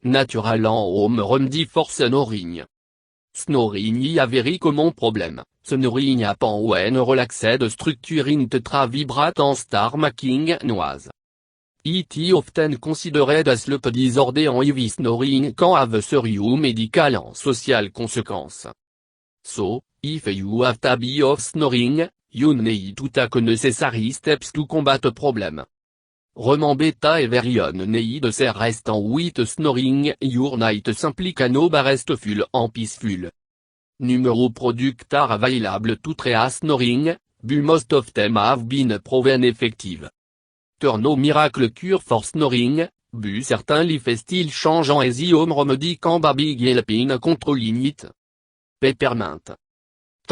Natural en home remedy for snoring. Snoring y a very common problem. Snoring happen when relaxed structure int tra vibrat and star making noise. It is often considered as sleep disorder en heavy snoring can have serious medical and social consequences. So, if you have tabby of snoring, you need to take necessary steps to combat a problem. Remember everyone need rest en with snoring your night simply cannot rest full and peaceful. Numéro product are available to treat snoring, but most of them have been proven effective. There no miracle cure for snoring, but certainly still change en easy home remedy can be big helping controlling it. Peppermint.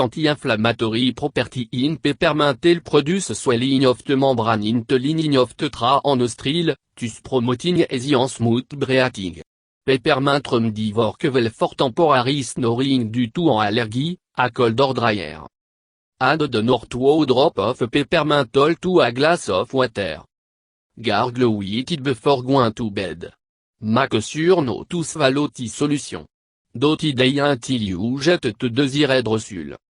Anti-inflammatory property in peppermint will produce swelling of the membrane in the lining of the trach and nostril, thus promoting easy and smooth breathing. Peppermint remedy work well for temporary snoring due to an allergy, a cold or dry air. Add 1 or 2 drops of peppermint oil to a glass of water. Gargle with it before going to bed. Make sure not to swallow the solution. Don't eat until you get the desired result.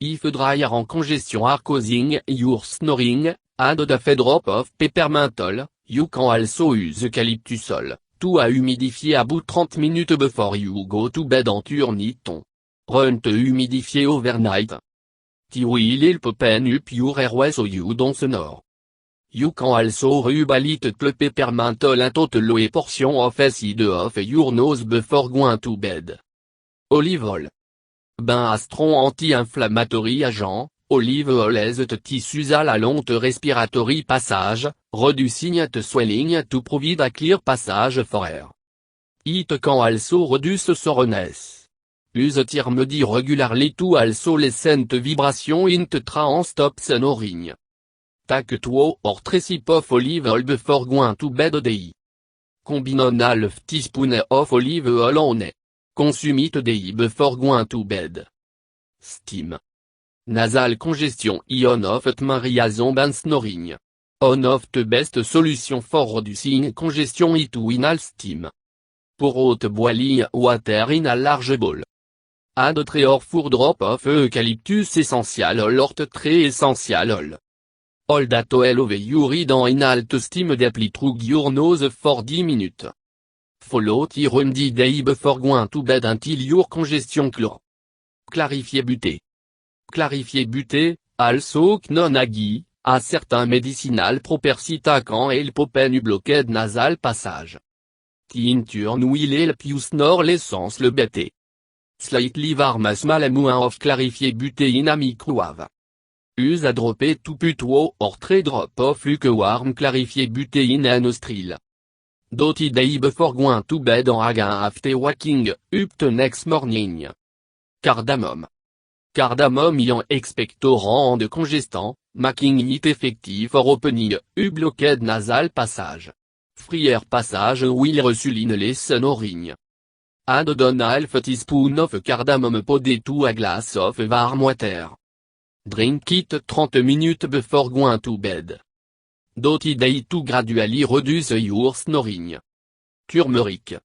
If dry air and congestion are causing your snoring, add a drop of peppermint oil. You can also use eucalyptus oil to humidify about 30 minutes before you go to bed and turn it on. Run to humidify overnight. It will help open up your airway so you don't snore. You can also rub a little peppermint oil into the lower portion of acid of your nose before going to bed. Olive oil. Ben a strong anti-inflammatory agent, olive oil has the tissues a long respiratory passage, reducing the swelling to provide a clear passage for air. It can also reduce soreness. Use it remedy regularly to also lessen the vibration in the trach and stop snoring. Take 2 or 3 sips of olive oil before going to bed daily. Combine half teaspoon of olive oil on it. Consume it daily before going to bed. Steam. Nasal congestion on of the reason and snoring. One of the best solution for reducing congestion is to inhale steam. Pour hot boiling water in a large bowl. Add 3 or 4 drops of eucalyptus essential oil or tea essential oil. Hold that oil over your head and inhale the steam deeply through your nose for 10 minutes. Follow the remedy day before going to bed until your congestion clear. Clarifier butée. Clarifier butée, also known as ghee, a certain medicinal properties can help open blocked nasal passage. The in turn will help you snore less le butée. Slightly warm a small amount of clarifier butée in a microwave. Use a dropper 2 or 3 drops of lukewarm clarifier butée in a nostril. Don't eat day before going to bed and again after waking up the next morning. Cardamom. Cardamom is an expectorant and congestant, making it effective for opening a blocked nasal passage. Free air passage will result in less snoring. Add 1/2 teaspoon of cardamom powder to a glass of warm water. Drink it 30 minutes before going to bed. Don't eat day to gradually reduce your snoring. Turmeric.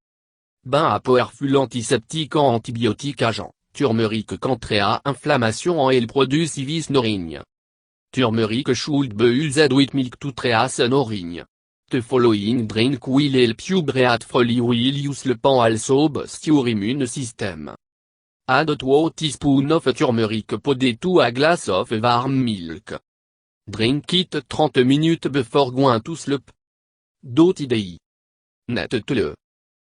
Ben a powerful antiseptic and antibiotic agent. Turmeric can treat inflammation and help produce heavy snoring. Turmeric should be used with milk to treat snoring. The following drink will help you breathe freely while you sleep and also boost your immune system. Add 2 teaspoons of turmeric powder to a glass of warm milk. Drink it 30 minutes before going to sleep. Don't eat day. Net-le.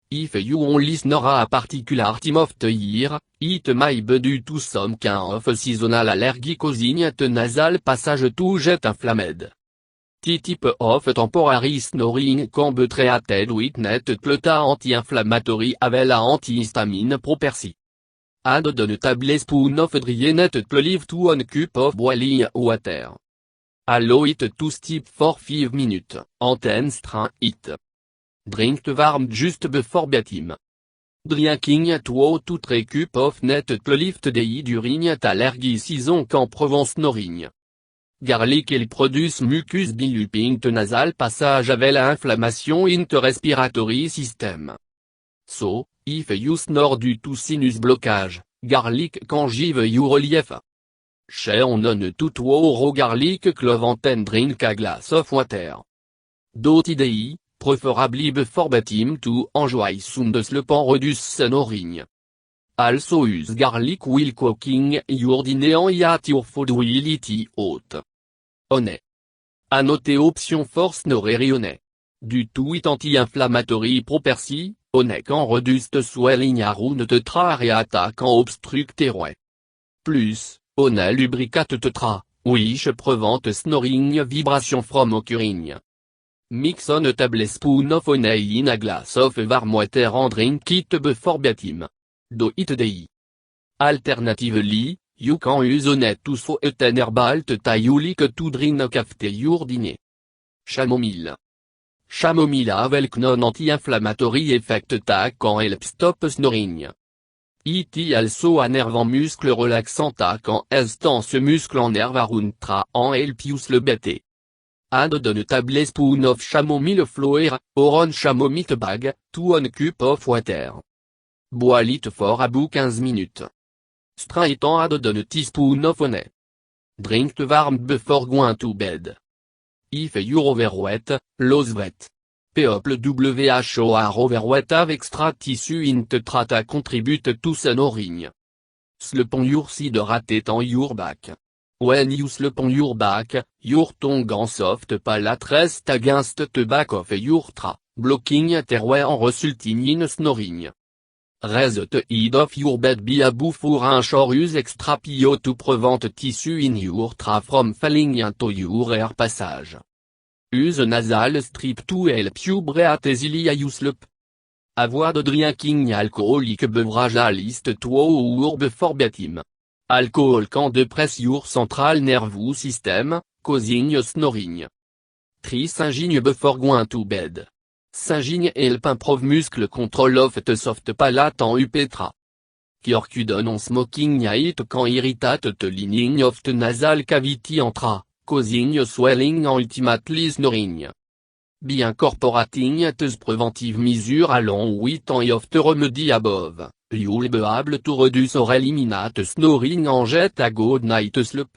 If you only snore a particular time of the year, it may be due to some kind of seasonal allergy causing the nasal passage to get inflamed. The type of temporary snoring can be treated with net-le anti-inflammatory avec la antihistamine property. Add 1 tablespoon of dry net-le leaf to 1 cup of boiling water. Allow it to steep for 5 minutes, and then strain it. Drink the warm just before bedtime. Drinking 2 to 3 cups of net-le leaf daily during allergy season can prevent snoring. Garlic will produce mucus diluting the nasal passage avec l'inflammation in the respiratory system. So, if you snore due to sinus blockage, garlic can give you relief. Chez on non to raw garlic clove and drink a glass of water. Dotidei, preferably before bedtime to enjoy sound sleep and reduce snoring. Also use garlic while cooking your dinner and yet your food will eat hot. Honey. À noter option for snoring. Du to it anti-inflammatory property, honey can reduce swelling around the area attack and obstruct airway. Plus, honey lubricate tetra, which prevent snoring vibration from occurring. Mix on a tablespoon of honey in a glass of warm water and drink it before bedtime. Do it daily. Alternatively, you can use honey to sweeten herbal tea you like to drink after your dinner. Chamomile. Chamomile have non anti-inflammatory effect that can help stop snoring. It also a nerve muscle relaxant that can tense muscle en nerve around and help you sleep better. Add a tablespoon of chamomile flower, or on chamomile bag, to 1 cup of water. Boil it for about 15 minutes. Strain it and add a teaspoon of honey. Drink the warm before going to bed. If you're overweight, lose weight. People WHO are overweight have extra tissue in tetrata contribute to snoring. Sleep on your side hydrated on your back. When you sleep on your back, your tongue and soft palate rest against the back of your throat, blocking the airway and resulting in snoring. Raise the head of your bed be above 4 inch or use extra pillow to prevent tissue in your throat from falling into your air passage. Use a nasal strip to help you breathe easily as you sleep. Avoid drinking alcoholic beverage at least 2 hours before bedtime. Alcohol can depress your central nervous system, causing snoring. 3 singing before going to bed. Singing help improve muscle control of the soft palate and upetra. Kyorkudo non-smoking it can irritate the lining of the nasal cavity and causing swelling and ultimately snoring. Be incorporating these preventive measures along with any of the remedy above, you'll be able to reduce or eliminate snoring and get a good night's sleep.